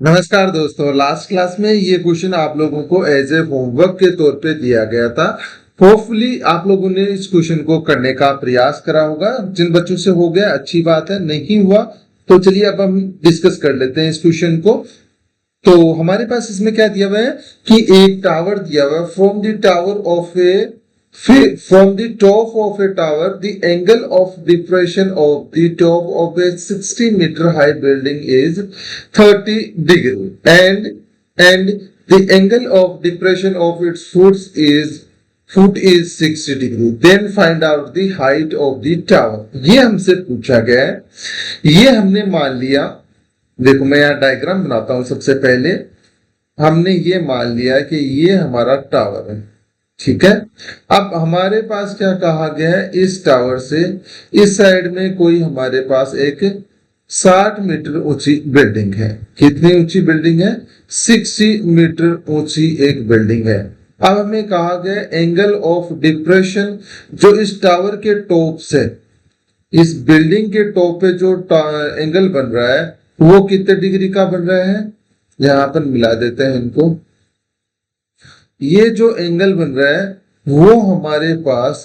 नमस्कार दोस्तों, last class में ये क्वेश्चन आप लोगों को एज ए होमवर्क के तौर पे दिया गया था। होपफुली आप लोगों ने इस क्वेश्चन को करने का प्रयास करा होगा। जिन बच्चों से हो गया अच्छी बात है, नहीं हुआ तो चलिए अब हम डिस्कस कर लेते हैं इस क्वेश्चन को। तो हमारे पास इसमें क्या दिया हुआ है कि एक टावर दिया हुआ है। From the top of a tower, the angle of depression of the top of a 60-meter high building is 30 degree, and the angle of depression of its foot is 60 degree. Then find out the height of the tower. ये हमसे पूछा गया है। ये हमने मान लिया, देखो मैं यहाँ डायग्राम बनाता हूं। सबसे पहले हमने ये मान लिया कि ये हमारा टावर है, ठीक है। अब हमारे पास क्या कहा गया है, इस टावर से इस साइड में कोई हमारे पास एक 60 मीटर ऊंची बिल्डिंग है। कितनी ऊंची बिल्डिंग है? 60 मीटर ऊंची एक बिल्डिंग है। अब हमें कहा गया एंगल ऑफ डिप्रेशन, जो इस टावर के टॉप से इस बिल्डिंग के टॉप पे जो एंगल बन रहा है वो कितने डिग्री का बन रहा है। यहां पर मिला देते हैं इनको। ये जो एंगल बन रहा है वो हमारे पास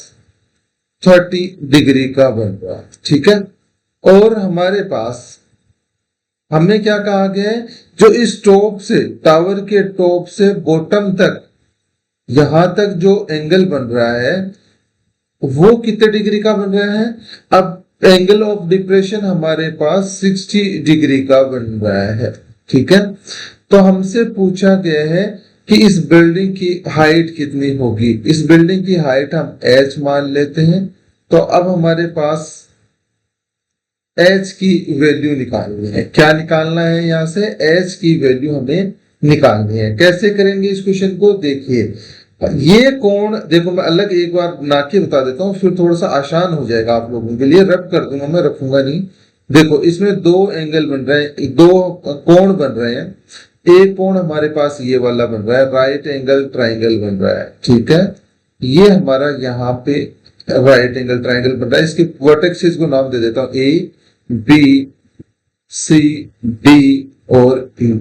30 डिग्री का बन रहा है, ठीक है। और हमारे पास हमें क्या कहा गया है, जो इस टॉप से टावर के टॉप से बॉटम तक यहां तक जो एंगल बन रहा है वो कितने डिग्री का बन रहा है। अब एंगल ऑफ डिप्रेशन हमारे पास 60 डिग्री का बन रहा है, ठीक है। तो हमसे पूछा गया है कि इस बिल्डिंग की हाइट कितनी होगी। इस बिल्डिंग की हाइट हम h मान लेते हैं। तो अब हमारे पास h की वैल्यू निकालनी है। क्या निकालना है? यहां से h की वैल्यू हमें निकालनी है। कैसे करेंगे इस क्वेश्चन को? देखिए, ये कोण देखो, मैं अलग एक बार बना के बता देता हूँ, फिर थोड़ा सा आसान हो जाएगा आप लोगों के लिए। रब कर दूंगा, मैं रखूंगा नहीं। देखो, इसमें दो एंगल बन रहे हैं, दो कोण बन रहे हैं। एक कोण हमारे पास ये वाला बन रहा है, राइट एंगल ट्राइंगल बन रहा है, ठीक है। ये हमारा यहाँ पे राइट एंगल ट्राइंगल बन रहा है। इसके वर्टेक्सेस को नाम दे देता हूँ A, B, C, D और E।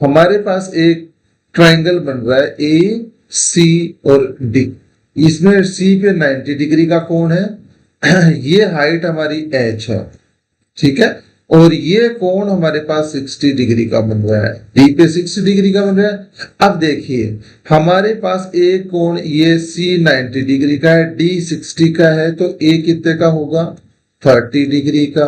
हमारे पास एक ट्राइंगल बन रहा है A, C और D। इसमें C पे 90 डिग्री का कोण है। ये हाइट हमारी h है, ठीक है। और ये कोण हमारे पास 60 डिग्री का बन रहा है। डी पे 60 डिग्री का बन रहा है। अब देखिए, हमारे पास एक कोण ये C 90 डिग्री का है, D 60 का है, तो A कितने का होगा? 30 डिग्री का।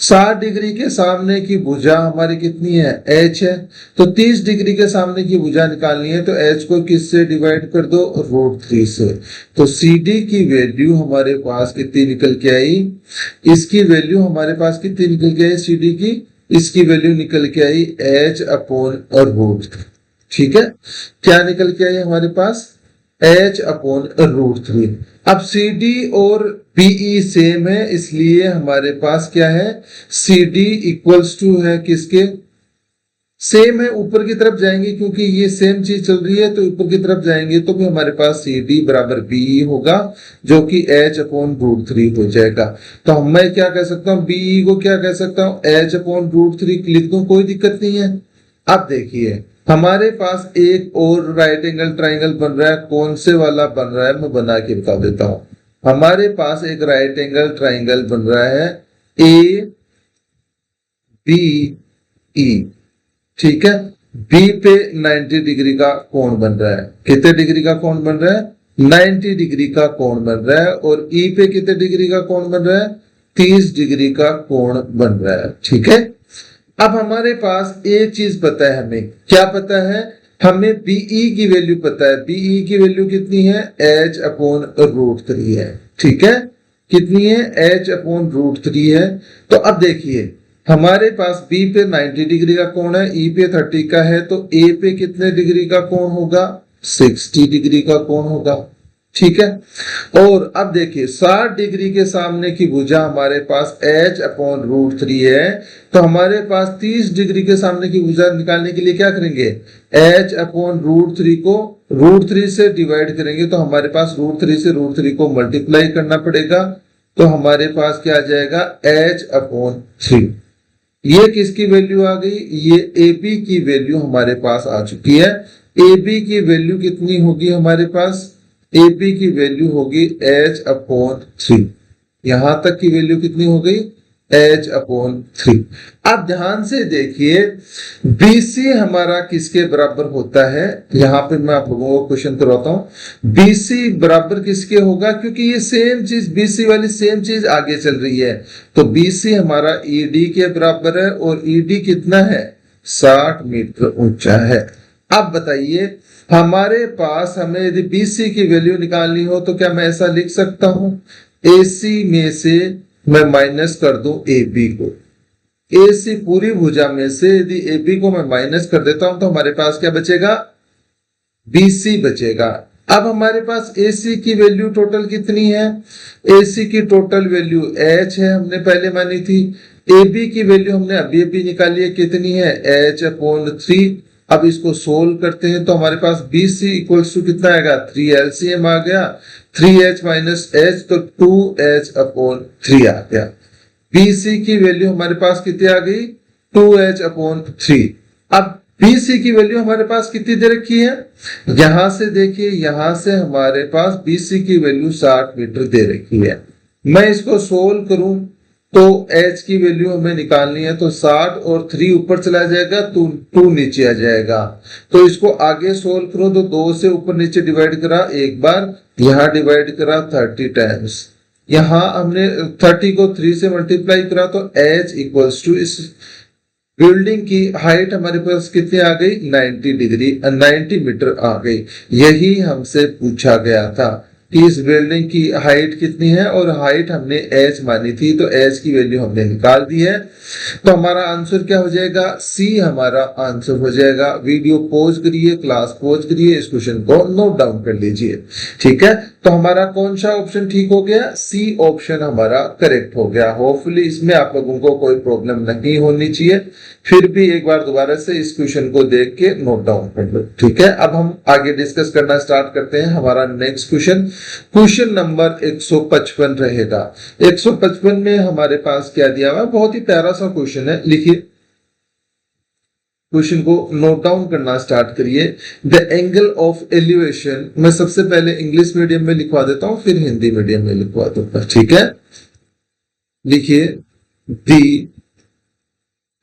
60 डिग्री के सामने की भुजा हमारी कितनी है? h है। तो 30 डिग्री के सामने की भुजा निकालनी है, तो h को किससे डिवाइड कर दो? √3 से। तो CD की वैल्यू हमारे पास कितनी निकल के आई? इसकी वैल्यू हमारे पास कितनी निकल के आई CD की? इसकी वैल्यू निकल के आई h/√3, ठीक है। क्या निकल के आई हमारे पास? h/√3। अब CD और BE सेम है, इसलिए हमारे पास क्या है? CD इक्वल्स टू है किसके? सेम है, ऊपर की तरफ जाएंगे क्योंकि ये सेम चीज चल रही है, तो ऊपर की तरफ जाएंगे तो भी हमारे पास CD बराबर BE होगा, जो कि h/√3 हो जाएगा। तो मैं क्या कह सकता हूँ? BE को क्या कह सकता हूँ? h/√3 लिख दूं, कोई दिक्कत नहीं है। अब देखिए, हमारे पास एक और राइट एंगल ट्राइंगल बन रहा है। कौन से वाला बन रहा है मैं बना के बता देता हूं। हमारे पास एक राइट एंगल ट्राइंगल बन रहा है ABE, ठीक है। B पे 90 डिग्री का कोण बन रहा है। कितने डिग्री का कोण बन रहा है? 90 डिग्री का कोण बन रहा है। और E पे कितने डिग्री का कोण बन रहा है? 30 डिग्री का कोण बन रहा है, ठीक है। अब हमारे पास एक चीज पता है, हमें क्या पता है? हमें BE की वैल्यू पता है। BE की वैल्यू कितनी है? h/√3 है, ठीक है। कितनी है? h/√3 है। तो अब देखिए, हमारे पास B पे 90 डिग्री का कोण है, E पे 30 का है, तो A पे कितने डिग्री का कोण होगा? 60 डिग्री का कोण होगा, ठीक है। और अब देखिए, 60 डिग्री के सामने की भुजा हमारे पास h/√3 है, तो हमारे पास 30 डिग्री के सामने की भुजा निकालने के लिए क्या करेंगे? h/√3 को √3 से डिवाइड करेंगे, तो हमारे पास √3 से √3 को मल्टीप्लाई करना पड़ेगा। तो हमारे पास क्या आ जाएगा? h/3। ये किसकी वैल्यू आ गई? ये ए बी की वैल्यू हमारे पास आ चुकी है। ए बी की वैल्यू कितनी होगी हमारे पास? ए बी की वैल्यू होगी h/3। यहां तक की वैल्यू कितनी हो गई? h/3। अब ध्यान से देखिए, BC हमारा किसके बराबर होता है? यहां पे मैं आप लोगों को क्वेश्चन करवाता हूं। BC बराबर किसके होगा? क्योंकि ये सेम चीज, BC वाली सेम चीज आगे चल रही है। तो BC हमारा ED के बराबर है, और ED कितना है? 60 मीटर ऊंचा है। अब बताइए, हमारे पास हमें यदि BC की वैल्यू निकालनी हो तो क्या मैं ऐसा लिख सकता हूं? AC में से मैं माइनस कर दूं AB को। AC पूरी भुजा में से यदि AB को मैं माइनस कर देता हूं तो हमारे पास क्या बचेगा? BC बचेगा। अब हमारे पास AC की वैल्यू टोटल कितनी है? AC की टोटल वैल्यू H है, हमने पहले मानी थी। AB की वैल्यू हमने अभी अभी निकाली है, कितनी है? h/3। अब इसको सोल्व करते हैं तो हमारे पास BC इक्वल्स टू कितना आएगा? 3 LCM आ गया। 3h माइनस h तो 2h/3 आ गया। BC की वैल्यू हमारे पास कितनी आ गई? 2h/3। अब BC की वैल्यू हमारे पास कितनी दे रखी है? यहां से देखिए, यहां से हमारे पास BC की वैल्यू 60 मीटर दे रखी है। मैं इसको सोल्व करूं तो h की वैल्यू हमें निकालनी है, तो 60 और 3 ऊपर चला जाएगा तो 2 नीचे आ जाएगा। तो इसको आगे सोल्व करो तो 2 से ऊपर नीचे डिवाइड करा एक बार, यहां डिवाइड करा 30 टाइम्स, यहां हमने 30 को 3 से मल्टीप्लाई करा तो h इक्वल्स टू, इस बिल्डिंग की हाइट हमारे पास कितनी आ गई? 90 डिग्री, 90 मीटर आ गई। यही हमसे पूछा गया था कि इस बिल्डिंग की हाइट कितनी है, और हाइट हमने h मानी थी तो h की वैल्यू हमने निकाल दी है। तो हमारा आंसर क्या हो जाएगा? C हमारा आंसर हो जाएगा। वीडियो पॉज करिए, क्लास पॉज करिए, इस क्वेश्चन को नोट डाउन कर लीजिए। ठीक है, तो हमारा कौन सा ऑप्शन ठीक हो गया? C ऑप्शन हमारा करेक्ट हो गया। होपफुली इसमें आप लोगों को कोई प्रॉब्लम नहीं होनी चाहिए। फिर भी एक बार दोबारा से इस क्वेश्चन को देख के नोट डाउन कर लो। ठीक है, अब हम आगे डिस्कस करना स्टार्ट करते हैं। हमारा नेक्स्ट क्वेश्चन, क्वेश्चन नंबर 155 रहेगा। 155 में हमारे पास क्या दिया हुआ है? बहुत ही प्यारा सा क्वेश्चन है, लिखिए। क्वेश्चन को नोट डाउन करना स्टार्ट करिए। द एंगल ऑफ एलिवेशन, मैं सबसे पहले इंग्लिश मीडियम में लिखवा देता हूं, फिर हिंदी मीडियम में लिखवा दूंगा। ठीक है, लिखिए। The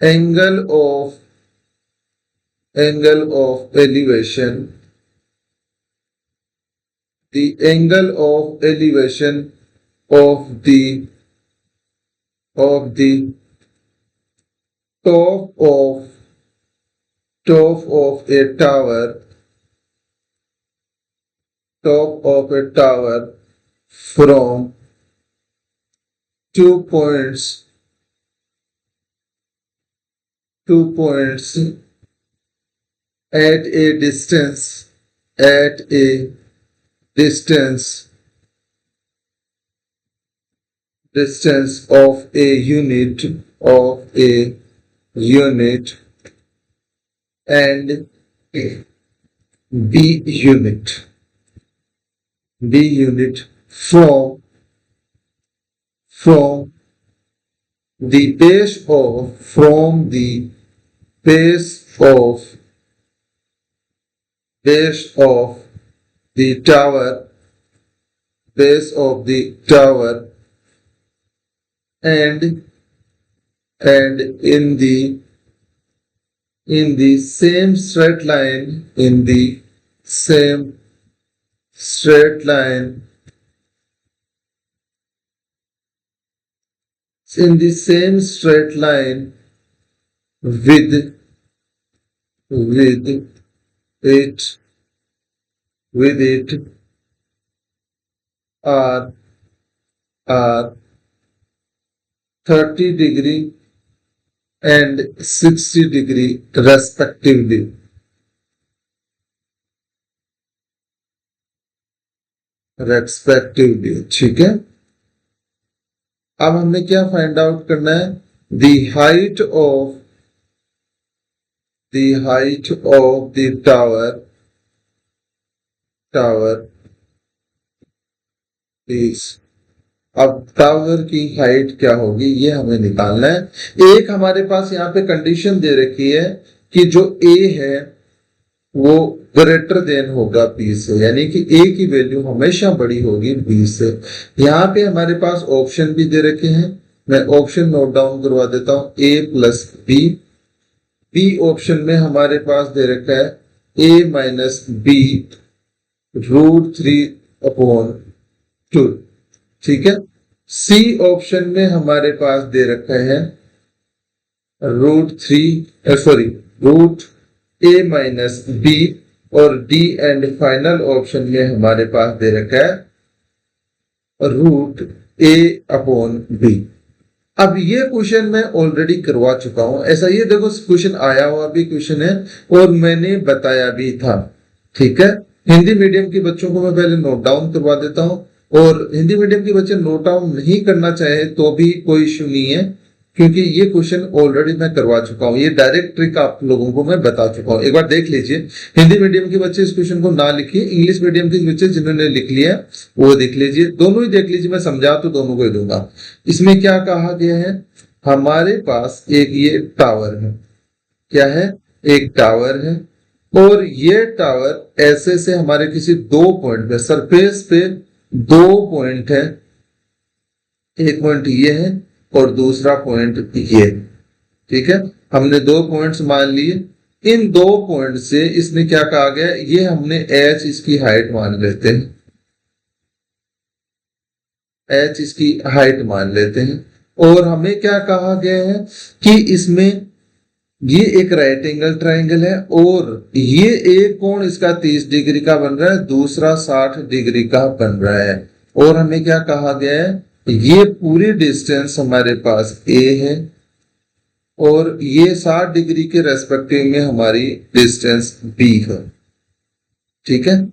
angle of elevation, the angle of elevation of the top of a tower, from 2 points at a distance of a unit and B unit from the base of the tower and in the same straight line with it are 30 degree and 60 degree respectively. ठीक है, अब हमने क्या find out करना है? The height of the tower is अब tower की height क्या होगी ये हमें निकालना है। एक हमारे पास यहाँ पे कंडीशन दे रखी है कि जो ए है वो ग्रेटर देन होगा बी से, यानी कि ए की वैल्यू हमेशा बड़ी होगी बी से। यहाँ पे हमारे पास ऑप्शन भी दे रखे हैं, मैं ऑप्शन नोट डाउन करवा देता हूं। ए प्लस बी, बी ऑप्शन में हमारे पास दे रखा है ए माइनस बी √3/2, ठीक है। सी ऑप्शन में हमारे पास दे रखा है रूट ए माइनस बी, और डी एंड फाइनल ऑप्शन में हमारे पास दे रखा है √a/b। अब ये क्वेश्चन मैं ऑलरेडी करवा चुका हूं, ऐसा ये देखो क्वेश्चन आया हुआ भी क्वेश्चन है और मैंने बताया भी था, ठीक है। हिंदी मीडियम के बच्चों को मैं पहले नोट डाउन करवा देता हूं, और हिंदी मीडियम के बच्चे नोट डाउन नहीं करना चाहे तो भी कोई इश्यू नहीं है, क्योंकि ये क्वेश्चन ऑलरेडी मैं करवा चुका हूं। ये डायरेक्ट ट्रिक आप लोगों को मैं बता चुका हूं, एक बार देख लीजिए। हिंदी मीडियम के बच्चे इस क्वेश्चन को ना लिखिए, इंग्लिश मीडियम के बच्चे जिन्होंने लिख लिया वो देख लीजिए, दोनों ही देख लीजिए, मैं समझा तो दोनों को ही दूंगा। इसमें क्या कहा गया है, हमारे पास एक ये टावर है, क्या है, एक टावर है, और ये टावर ऐसे से हमारे किसी दो पॉइंट पे, सरफेस पे दो पॉइंट है, एक पॉइंट ये है और दूसरा पॉइंट ये, ठीक है। हमने दो पॉइंट्स मान लिए, इन दो पॉइंट से इसने क्या कहा गया, ये हमने h इसकी हाइट मान लेते हैं, h इसकी हाइट मान लेते हैं, और हमें क्या कहा गया है कि इसमें ये एक राइट एंगल ट्राइंगल है, और ये एक कोण इसका 30 डिग्री का बन रहा है, दूसरा 60 डिग्री का बन रहा है, और हमें क्या कहा गया है, ये पूरी डिस्टेंस हमारे पास a है, और ये 60 डिग्री के रेस्पेक्टिव में हमारी डिस्टेंस b है, ठीक है।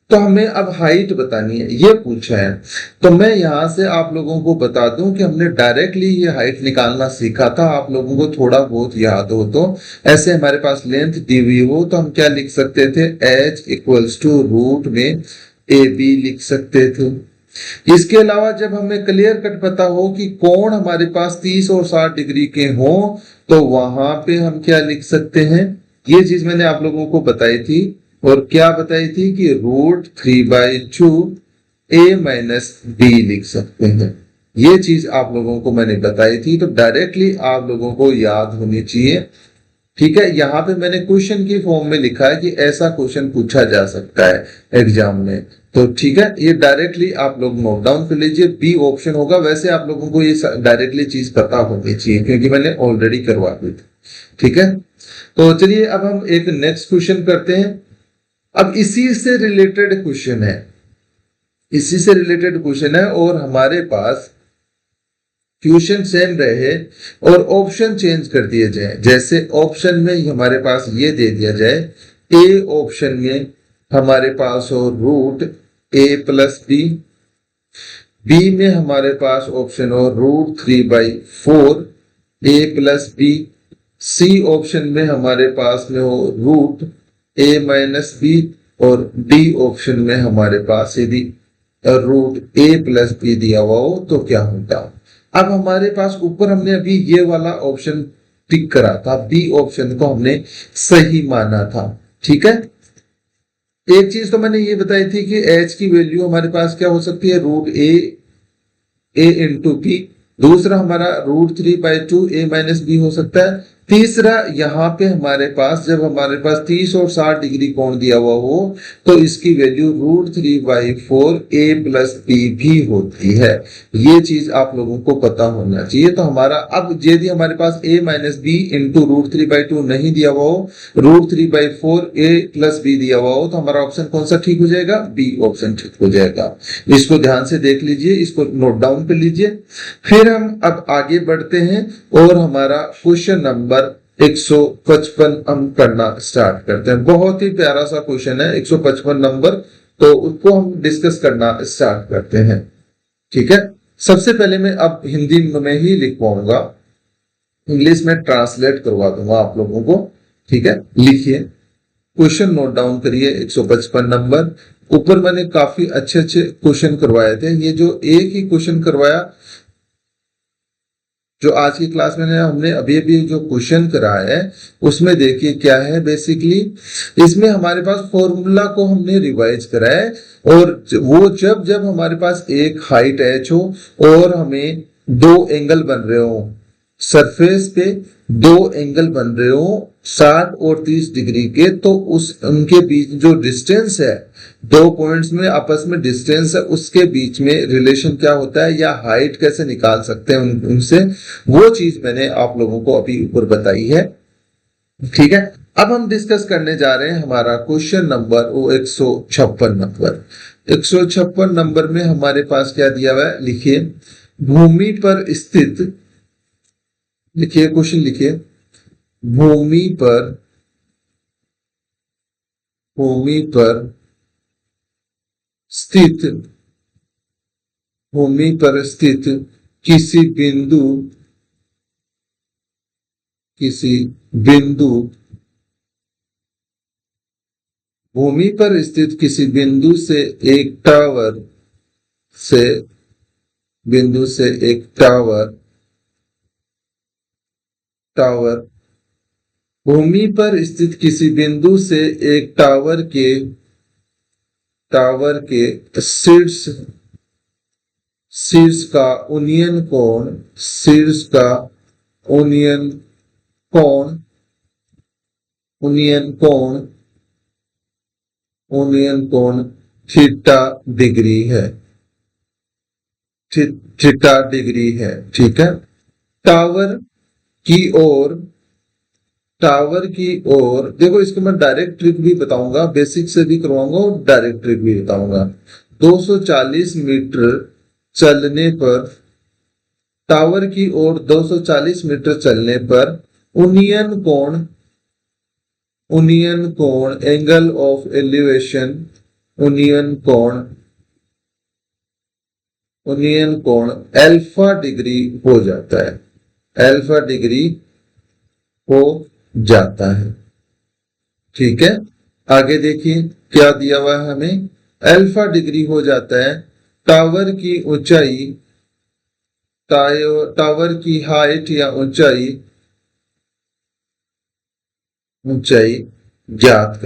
तो हमें अब हाइट बतानी है, ये पूछा है। तो मैं यहां से आप लोगों को बता दूं कि हमने डायरेक्टली ये हाइट निकालना सीखा था, आप लोगों को थोड़ा बहुत याद हो तो। ऐसे हमारे पास लेंथ दी हुई हो तो हम क्या लिख सकते थे, h इक्वल्स टू रूट में ab लिख सकते थे। इसके अलावा जब हमें क्लियर कट पता हो कि कोण हमारे पास 30 और 60 डिग्री के हो, तो वहां पे हम क्या लिख सकते हैं, ये चीज मैंने आप लोगों को बताई थी, और क्या बताई थी कि √3/2 a माइनस b लिख सकते हैं। ये चीज आप लोगों को मैंने बताई थी, तो डायरेक्टली आप लोगों को याद होनी चाहिए, ठीक है। यहाँ पे मैंने क्वेश्चन की फॉर्म में लिखा है कि ऐसा क्वेश्चन पूछा जा सकता है एग्जाम में, तो ठीक है, ये डायरेक्टली आप लोग नोट डाउन कर लीजिए, बी ऑप्शन होगा। वैसे आप लोगों को ये डायरेक्टली चीज पता होनी चाहिए क्योंकि मैंने ऑलरेडी करवा दी थी, ठीक है। तो चलिए अब हम एक नेक्स्ट क्वेश्चन करते हैं। अब इसी से रिलेटेड क्वेश्चन है, इसी से रिलेटेड क्वेश्चन है, और हमारे पास क्वेश्चन सेम रहे और ऑप्शन चेंज कर दिए जाए। जैसे ऑप्शन में हमारे पास ये दे दिया जाए, ए ऑप्शन में हमारे पास हो √a+b, बी में हमारे पास ऑप्शन हो √3/4 a+b, सी ऑप्शन में हमारे पास में हो √a-b, और डी ऑप्शन में हमारे पास यदि √a+b दिया हुआ हो तो क्या होता। अब हमारे पास ऊपर हमने अभी ये वाला ऑप्शन टिक करा था, बी ऑप्शन को हमने सही माना था, ठीक है। एक चीज तो मैंने ये बताई थी कि h की वैल्यू हमारे पास क्या हो सकती है, √a/b, दूसरा हमारा √3/2 a-b हो सकता है, तीसरा यहाँ पे हमारे पास जब हमारे पास 30 और 60 डिग्री कोण दिया हुआ हो तो इसकी वैल्यू √3/4 a+b भी होती है। ये चीज आप लोगों को पता होना चाहिए। तो हमारा अब यदि हमारे पास a-b इंटू √3/2 नहीं दिया हुआ हो, √3/4 a+b दिया हुआ हो, तो हमारा ऑप्शन कौन सा ठीक हो जाएगा, बी ऑप्शन ठीक हो जाएगा। इसको ध्यान से देख लीजिए, इसको नोट डाउन कर लीजिए। फिर हम अब आगे बढ़ते हैं और हमारा क्वेश्चन नंबर 155 हम करना स्टार्ट करते हैं। बहुत ही प्यारा सा क्वेश्चन है 155 नंबर, तो उसको हम डिस्कस करना स्टार्ट करते हैं, ठीक है। सबसे पहले मैं अब हिंदी में ही लिख पाऊंगा, इंग्लिश में ट्रांसलेट करवा दूंगा आप लोगों को, ठीक है। लिखिए, क्वेश्चन नोट डाउन करिए 155 नंबर। ऊपर मैंने काफी अच्छे अच्छे क्वेश्चन करवाए थे। ये जो एक ही क्वेश्चन करवाया, जो आज की क्लास में हमने अभी अभी जो क्वेश्चन कराया है, उसमें देखिए क्या है बेसिकली। इसमें हमारे पास फॉर्मूला को हमने रिवाइज करा है, और वो जब जब हमारे पास एक हाइट एच हो और हमें दो एंगल बन रहे हो, सरफेस पे दो एंगल बन रहे हो 60 और 30 डिग्री के, तो उस उनके बीच जो डिस्टेंस है, दो पॉइंट्स में आपस में डिस्टेंस है, उसके बीच में रिलेशन क्या होता है या हाइट कैसे निकाल सकते हैं उनसे, वो चीज मैंने आप लोगों को अभी ऊपर बताई है। ठीक है, अब हम डिस्कस करने जा रहे हैं हमारा क्वेश्चन नंबर वो 156 नंबर। 156 नंबर में हमारे पास क्या दिया हुआ है, लिखिए भूमि पर स्थित, लिखिए क्वेश्चन लिखिए, भूमि पर भूमि पर स्थित भूमि पर स्थित किसी बिंदु किसी बिंदु भूमि पर स्थित किसी बिंदु से एक टावर से बिंदु से एक टावर टावर भूमि पर स्थित किसी बिंदु से एक टावर के शीर्ष शीर्ष का उन्नयन कोण शीर्ष का उन्नयन कोण उन्नयन कोण उन्नयन कोण थीटा डिग्री है। थीटा डिग्री है। ठीक है, टावर की ओर देखो, इसको मैं डायरेक्ट ट्रिक भी बताऊंगा, बेसिक से भी करवाऊंगा और डायरेक्ट ट्रिक भी बताऊंगा। 240 मीटर चलने पर, टावर की ओर 240 मीटर चलने पर उन्नयन कोण एंगल ऑफ एलिवेशन उन्नयन कोण अल्फा डिग्री हो जाता है। अल्फा डिग्री हो जाता है। ठीक है, आगे देखिए क्या दिया हुआ है हमें, अल्फा डिग्री हो जाता है टावर की ऊंचाई, टावर की हाइट या ऊंचाई ज्ञात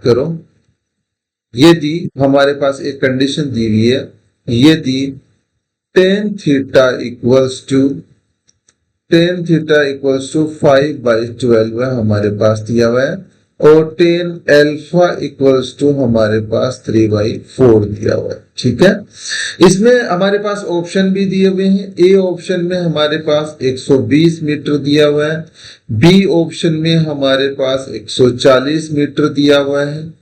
करो। यदि हमारे पास एक कंडीशन दी हुई है, यदि tan थीटा इक्वल्स टू 5/12 है हमारे पास दिया हुआ है, और tan अल्फा इक्वल्स टू हमारे पास 3/4 दिया हुआ है। ठीक है, इसमें हमारे पास ऑप्शन भी दिए हुए हैं। ए ऑप्शन में हमारे पास 120 मीटर दिया हुआ है, बी ऑप्शन में हमारे पास 140 मीटर दिया हुआ है,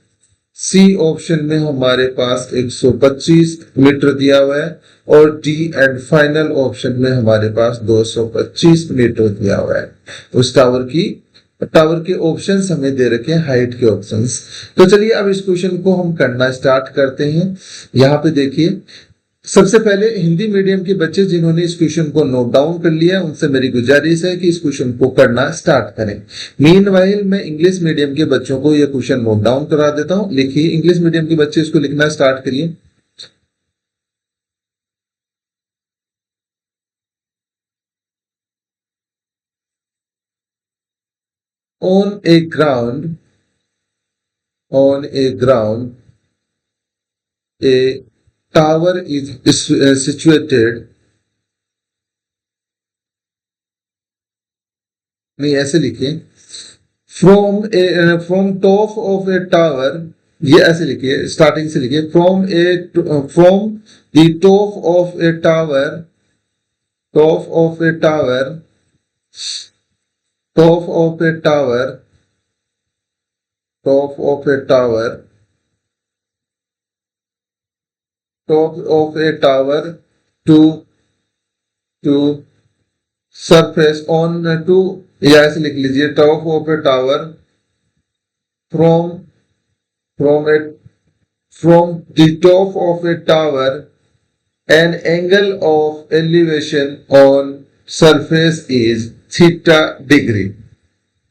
सी ऑप्शन में हमारे पास 125 मीटर दिया हुआ है, और डी एंड फाइनल ऑप्शन में हमारे पास 225 मीटर दिया हुआ है। उस टावर के ऑप्शंस हमें दे रखे हैं, हाइट के ऑप्शंस। तो चलिए अब इस क्वेश्चन को हम करना स्टार्ट करते हैं। यहाँ पे देखिए, सबसे पहले हिंदी मीडियम के बच्चे जिन्होंने इस क्वेश्चन को नोट डाउन कर लिया है, उनसे मेरी गुजारिश है कि इस क्वेश्चन को करना स्टार्ट करें। मीनवाइल मैं इंग्लिश मीडियम के बच्चों को यह क्वेश्चन नोट डाउन करा देता हूं। लिखिए, इंग्लिश मीडियम के बच्चे इसको लिखना स्टार्ट करिए। On a ground, a tower is situated. नहीं, ऐसे लिखिए, from top of a tower, ये ऐसे लिखिए, स्टार्टिंग से लिखिए, from the top of a tower, top of a tower, top of a tower, top of a tower, top of a tower to surface on to, या ऐसे लिख लीजिए, top of A tower from from the top of A tower an angle of elevation on surface is theta degree.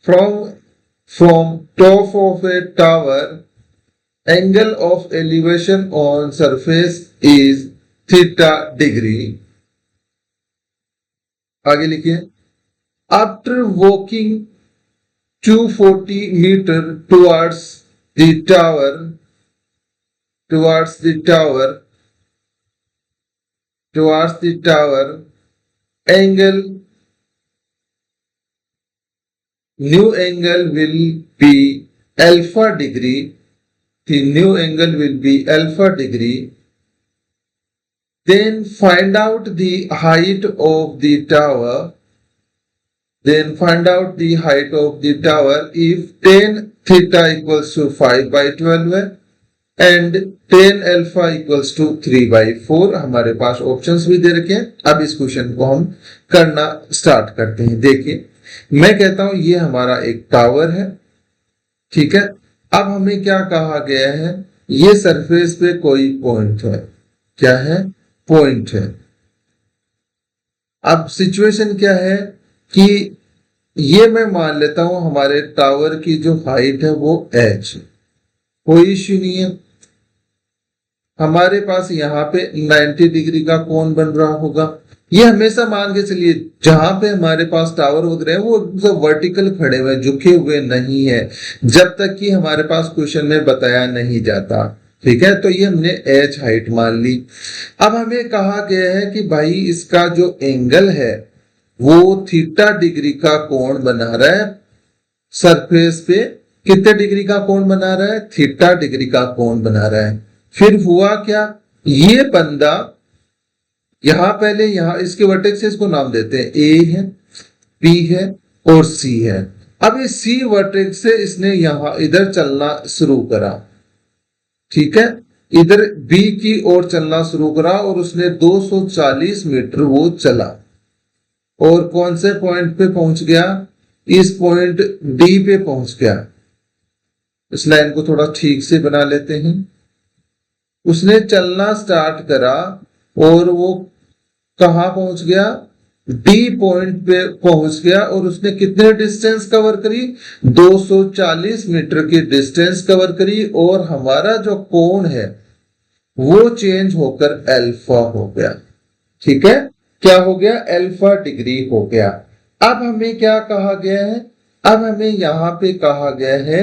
From top of a tower angle of elevation on surface is theta degree. आगे लिखिए, after walking 240 metre towards the tower, angle, new angle will be alpha degree. The new angle will be alpha degree. Then find out the height of the tower. If tan theta equals to 5/12 है and tan alpha equals to 3/4, हमारे पास options भी दे रखे हैं। अब इस question को हम करना स्टार्ट करते हैं। देखिए, मैं कहता हूं ये हमारा एक टावर है, ठीक है। अब हमें क्या कहा गया है, ये सरफेस पे कोई पॉइंट है। क्या है? पॉइंट है। अब सिचुएशन क्या है कि ये मैं मान लेता हूं हमारे टावर की जो हाइट है वो h, कोई इश्यू नहीं है। हमारे पास यहाँ पे 90 डिग्री का कोण बन रहा होगा। ये हमेशा मान के चलिए जहां पे हमारे पास टावर वगैरह है वो सब वर्टिकल खड़े हुए, झुके हुए नहीं है, जब तक कि हमारे पास क्वेश्चन में बताया नहीं जाता, ठीक है। तो ये हमने h हाइट मान ली। अब हमें कहा गया है कि भाई इसका जो एंगल है वो थीटा डिग्री का कोण बना रहा है सरफेस पे। कितने डिग्री का कोण बना रहा है? थीटा डिग्री का कोण बना रहा है। फिर हुआ क्या, ये बंदा यहां पहले यहां इसके वर्टेक्सेस को नाम देते हैं, ए है, बी है और सी है। अब इस सी वर्टेक्स से इसने यहां इधर चलना शुरू करा, ठीक है, इधर बी की ओर चलना शुरू करा और उसने 240 मीटर वो चला और कौन से पॉइंट पे पहुंच गया? इस पॉइंट डी पे पहुंच गया। इस लाइन को थोड़ा ठीक से बना लेते हैं। उसने चलना स्टार्ट करा और वो कहां पहुंच गया? डी पॉइंट पे पहुंच गया और उसने कितने डिस्टेंस कवर करी? 240 मीटर की डिस्टेंस कवर करी और हमारा जो कोण है वो चेंज होकर अल्फा हो गया, ठीक है। क्या हो गया? अल्फा डिग्री हो गया। अब हमें क्या कहा गया है? अब हमें यहां पे कहा गया है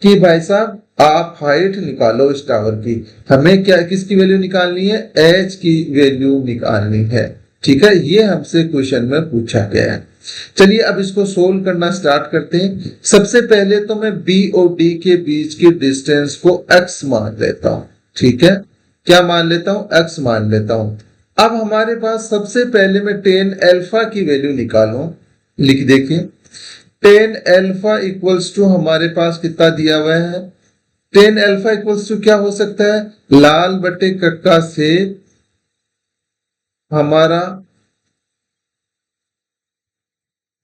कि भाई साहब आप हाइट निकालो इस टावर की। हमें क्या किसकी वैल्यू निकालनी है? h की वैल्यू निकालनी है, ठीक है। ये हमसे क्वेश्चन में पूछा गया है। चलिए अब इसको सोल्व करना स्टार्ट करते हैं। सबसे पहले तो मैं b और d के बीच की डिस्टेंस को x मान लेता हूं, ठीक है। क्या मान लेता हूं? x मान लेता हूं। अब हमारे पास सबसे पहले मैं tan अल्फा की वैल्यू निकालूं। लिख देखिए, tan अल्फा इक्वल्स टू हमारे पास कितना दिया हुआ है? tan अल्फा इक्वल्स टू क्या हो सकता है? लाल बटे कक्का से हमारा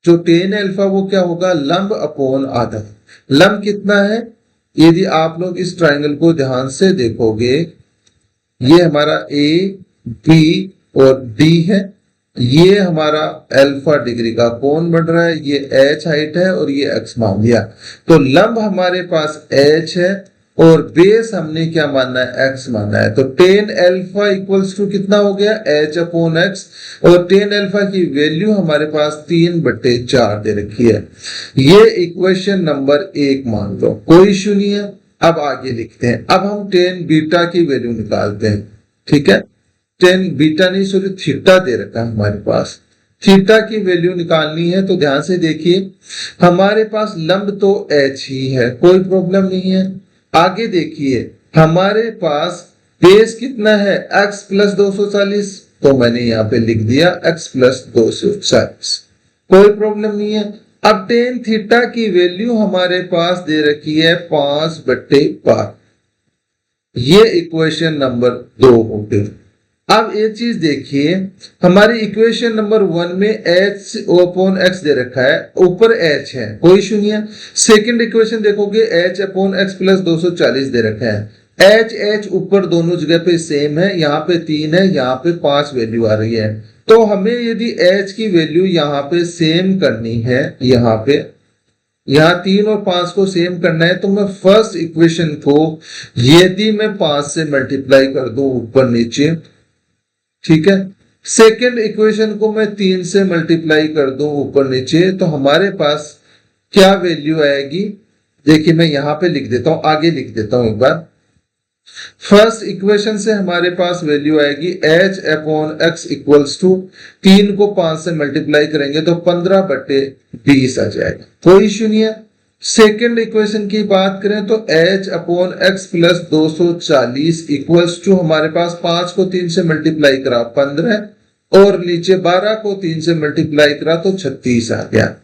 जो tan अल्फा वो क्या होगा? लंब अपॉन आधा। लंब कितना है? यदि आप लोग इस ट्रायंगल को ध्यान से देखोगे, ये हमारा ए, बी और डी है। ये हमारा अल्फा डिग्री का कोण बढ़ रहा है, ये h हाइट है और ये x मान लिया। तो लंब हमारे पास h है और बेस हमने क्या मानना है? x मानना है। तो tan अल्फा इक्वल्स टू कितना हो गया? h upon x। और tan अल्फा की वैल्यू हमारे पास 3/4 दे रखी है। ये इक्वेशन नंबर 1 मान लो, कोई इश्यू नहीं है। अब आगे लिखते हैं। अब हम tan बीटा की वैल्यू निकालते हैं, ठीक है। tan बीटा नहीं सॉरी थीटा दे रखा है हमारे पास। थीटा की वैल्यू निकालनी है तो ध्यान से देखिए, हमारे पास लंब तो h ही है, कोई प्रॉब्लम नहीं है। आगे देखिए, हमारे पास बेस कितना है? x प्लस 240, तो मैंने यहाँ पे लिख दिया x प्लस 240, कोई प्रॉब्लम नहीं है। अब tan थीटा की वैल्यू हमारे पास दे रखी है 5/12। ये इक्वेशन नंबर 2 हो गई। अब एक चीज देखिए, हमारी इक्वेशन नंबर 1 में h अपॉन x दे रखा है, ऊपर h है, कोई इशू नहीं है। सेकंड इक्वेशन देखोगे h अपॉन x प्लस 240 दे रखा है। h ऊपर दोनों जगह पे सेम है, यहाँ पे 3 है, यहाँ पे 5 वैल्यू आ रही है। तो हमें यदि h की वैल्यू यहाँ पे सेम करनी है, यहाँ पे यहाँ 3 और 5 को सेम करना है, तो मैं फर्स्ट इक्वेशन को यदि मैं 5 से मल्टीप्लाई कर दूं ऊपर नीचे, ठीक है, सेकेंड इक्वेशन को मैं 3 से मल्टीप्लाई कर दूं ऊपर नीचे, तो हमारे पास क्या वैल्यू आएगी? देखिए मैं यहां पे लिख देता हूं, आगे लिख देता हूं एक बार। फर्स्ट इक्वेशन से हमारे पास वैल्यू आएगी h upon x equals to 3 को 5 से मल्टीप्लाई करेंगे तो 15/20 आ जाएगा, कोई इश्यू नहीं है। सेकेंड इक्वेशन की बात करें तो h upon x plus 240 equals to हमारे पास 5 को 3 से मल्टीप्लाई करा 15 और नीचे 12 को 3 से मल्टीप्लाई करा तो 36 आ गया।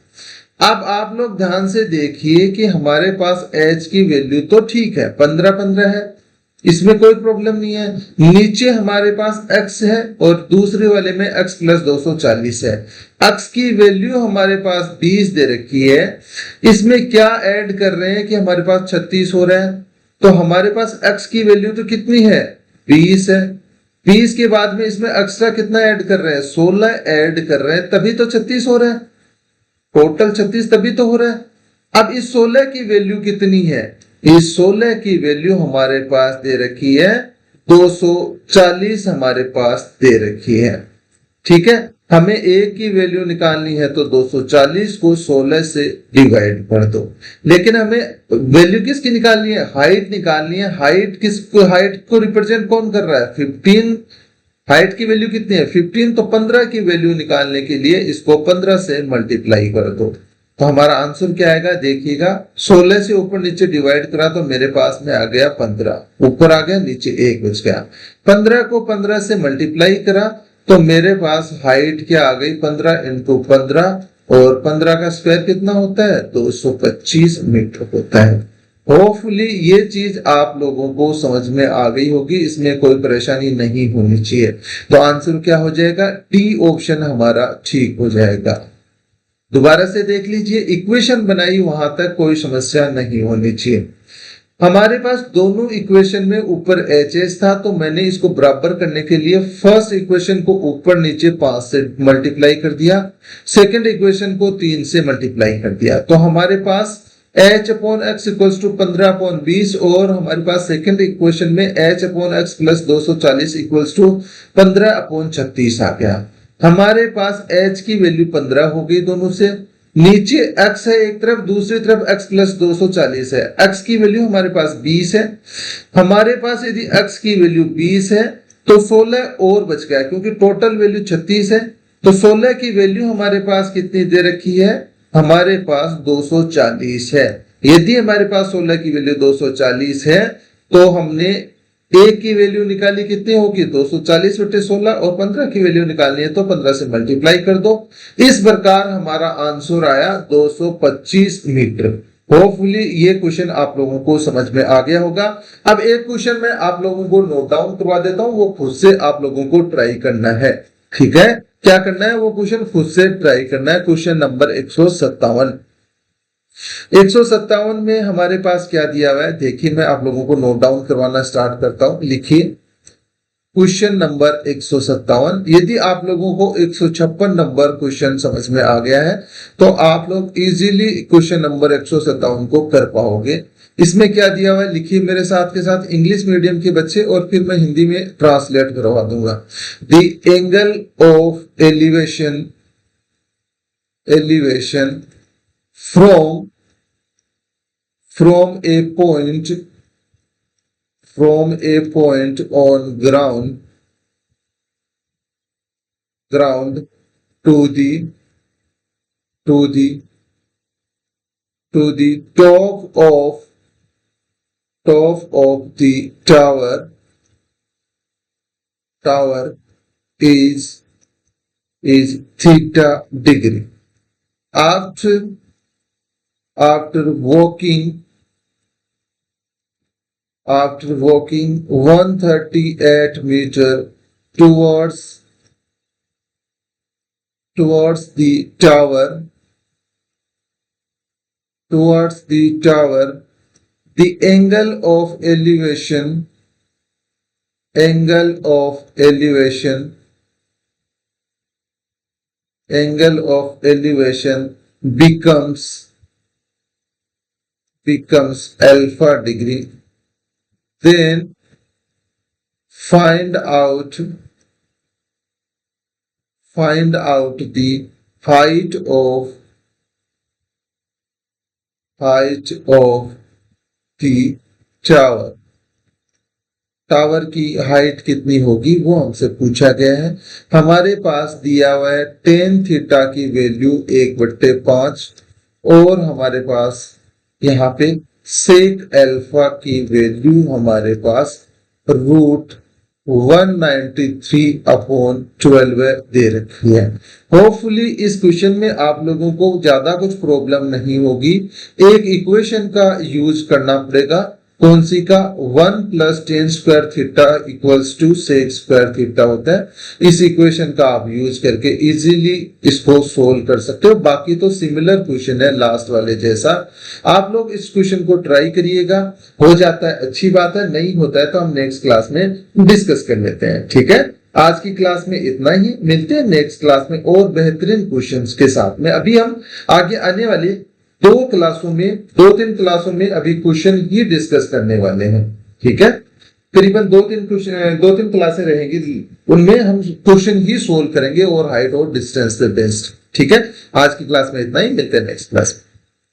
अब आप लोग ध्यान से देखिए कि हमारे पास h की वैल्यू तो ठीक है, 15 है, इसमें कोई प्रॉब्लम नहीं है। नीचे हमारे पास x है और दूसरे वाले में x प्लस 240 है। x की वैल्यू हमारे पास 20 दे रखी है, इसमें क्या ऐड कर रहे हैं कि हमारे पास 36 हो रहा है, तो हमारे पास x की वैल्यू तो कितनी है? 20 है। 20 के बाद में इसमें एक्स्ट्रा कितना ऐड कर रहे हैं? 16 ऐड कर रहे हैं, तभी तो 36 हो रहा है, टोटल 36 तभी तो हो रहा है। अब इस 16 की वैल्यू कितनी है? इस 16 की वैल्यू हमारे पास दे रखी है 240, हमारे पास दे रखी है, ठीक है। हमें a की वैल्यू निकालनी है तो 240 को 16 से डिवाइड कर दो, लेकिन हमें वैल्यू किसकी निकालनी है? हाइट निकालनी है। हाइट को रिप्रेजेंट कौन कर रहा है? 15। हाइट की वैल्यू कितनी है? 15। तो 15 की वैल्यू निकालने के लिए इसको 15 से मल्टीप्लाई कर दो, तो हमारा आंसर क्या आएगा? देखिएगा 16 से ऊपर नीचे डिवाइड करा तो मेरे पास में आ गया 15, ऊपर आ गया, नीचे 1 बच गया। 15 को 15 से मल्टीप्लाई करा तो मेरे पास हाइट क्या आ गई? 15 इंटू 15, और 15 का स्क्वायर कितना होता है? 225 मीटर होता है। होपफुली ये चीज आप लोगों को समझ में आ गई होगी, इसमें कोई परेशानी नहीं होनी चाहिए। तो आंसर क्या हो जाएगा? डी ऑप्शन हमारा ठीक हो जाएगा। दोबारा से देख लीजिए, इक्वेशन बनाई वहां तक कोई समस्या नहीं होनी चाहिए। हमारे पास दोनों इक्वेशन में ऊपर एच था, तो मैंने इसको बराबर करने के लिए फर्स्ट इक्वेशन को ऊपर नीचे 5 से मल्टीप्लाई कर दिया, सेकंड इक्वेशन को 3 से मल्टीप्लाई कर दिया, तो हमारे पास h upon x equals to 15/20, और हमारे पास सेकंड इक्वेशन में h upon x plus 240 equals to 15/36 आ गया। हमारे पास h की वैल्यू 15 हो गई दोनों से, नीचे x है एक तरफ, दूसरी तरफ x प्लस 240 है, x की वैल्यू हमारे पास 20 है। हमारे पास यदि x की वैल्यू 20 है तो 16 और बच गया, क्योंकि टोटल वैल्यू 36 है, तो 16 की वैल्यू हमारे पास कितनी दे रखी है? हमारे पास 240 है। यदि हमारे पास 16 की वैल्यू 240 है तो हमने a की वैल्यू निकाली, कितनी होगी? 240/16, और 15 की वैल्यू निकालनी है तो 15 से मल्टीप्लाई कर दो। इस प्रकार हमारा आंसर आया 225 मीटर। होपफुली ये क्वेश्चन आप लोगों को समझ में आ गया होगा। अब एक क्वेश्चन मैं आप लोगों को नोट डाउन करवा देता हूं, वो खुद से आप लोगों को ट्राई करना है, ठीक है। क्या करना है? वो क्वेश्चन खुद से ट्राई करना है। Question number 157। 157 में हमारे पास क्या दिया हुआ है? देखिए मैं आप लोगों को नोट डाउन करवाना स्टार्ट करता हूं। लिखिए क्वेश्चन नंबर 157। यदि आप लोगों को 156 नंबर क्वेश्चन समझ में आ गया है तो आप लोग इजीली क्वेश्चन नंबर 157 को कर पाओगे। इसमें क्या दिया हुआ है? लिखिए मेरे साथ के साथ, इंग्लिश मीडियम के बच्चे, और फिर मैं हिंदी में ट्रांसलेट करवा दूंगा। The angle of elevation from a point on ground to the top of the tower is theta degree. After walking 138 meter towards the tower, the angle of elevation becomes becomes alpha degree, then find out the height of the tower. Tower की height कितनी होगी वो हमसे पूछा गया है। हमारे पास दिया हुआ है टेन थीटा की वैल्यू 1/5 और हमारे पास यहाँ पे सेक अल्फा की वैल्यू हमारे पास √193/12 दे रखी है। होपफुली इस क्वेश्चन में आप लोगों को ज्यादा कुछ प्रॉब्लम नहीं होगी। एक इक्वेशन का यूज करना पड़ेगा, कौन सी का, 1 + tan square theta = sec square theta होता है। इस इक्वेशन का आप यूज करके इजीली इसको सोल्व कर सकते हो। बाकी तो सिमिलर क्वेश्चन है लास्ट वाले जैसा। आप लोग इस क्वेश्चन को ट्राई करिएगा, हो जाता है अच्छी बात है, नहीं होता है तो हम नेक्स्ट क्लास में डिस्कस कर लेते हैं। ठीक है, आज की क्लास में इतना ही, मिलते हैं नेक्स्ट क्लास में और बेहतरीन क्वेश्चंस के साथ में। अभी हम आगे आने वाले 2-3 क्लासों में अभी क्वेश्चन ही डिस्कस करने वाले हैं। ठीक है, करीबन 2-3 क्लासें रहेंगी, उनमें हम क्वेश्चन ही सोल्व करेंगे और हाइट और डिस्टेंस पे बेस्ड। ठीक है, आज की क्लास में इतना ही, मिलते हैं नेक्स्ट क्लास में।